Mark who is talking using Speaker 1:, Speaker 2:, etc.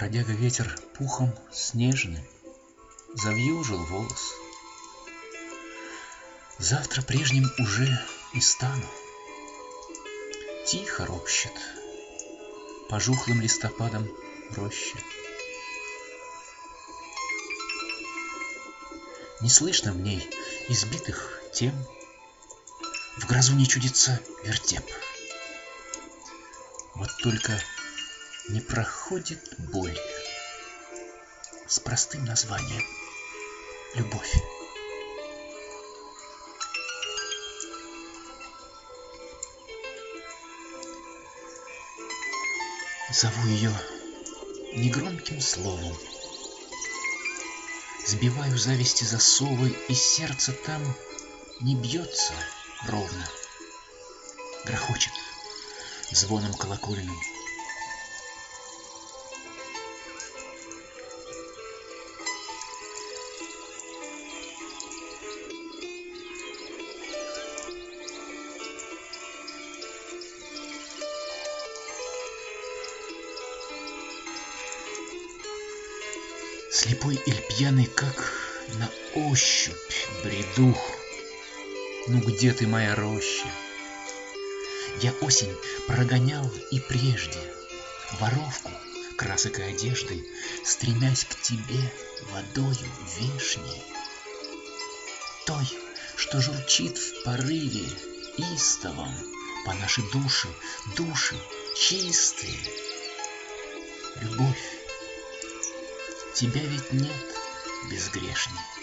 Speaker 1: Бродяга ветер пухом снежным завьюжил волос. Завтра прежним уже не стану. Тихо ропщет пожухлым листопадом роща. Не слышно в ней избитых тем, в грозу не чудится вертеп. Вот только не проходит боль с простым названием любовь. Зову ее негромким словом, сбиваю зависти засовы, и сердце там не бьется ровно, грохочет звоном колокольным. Слепой или пьяный, как на ощупь бреду. Ну где ты, моя роща? Я осень прогонял и прежде, воровку красок и одежды, стремясь к тебе водою вешней, той, что журчит в порыве истовом по нашей душе, души чистые. Любовь, тебя ведь нет безгрешней.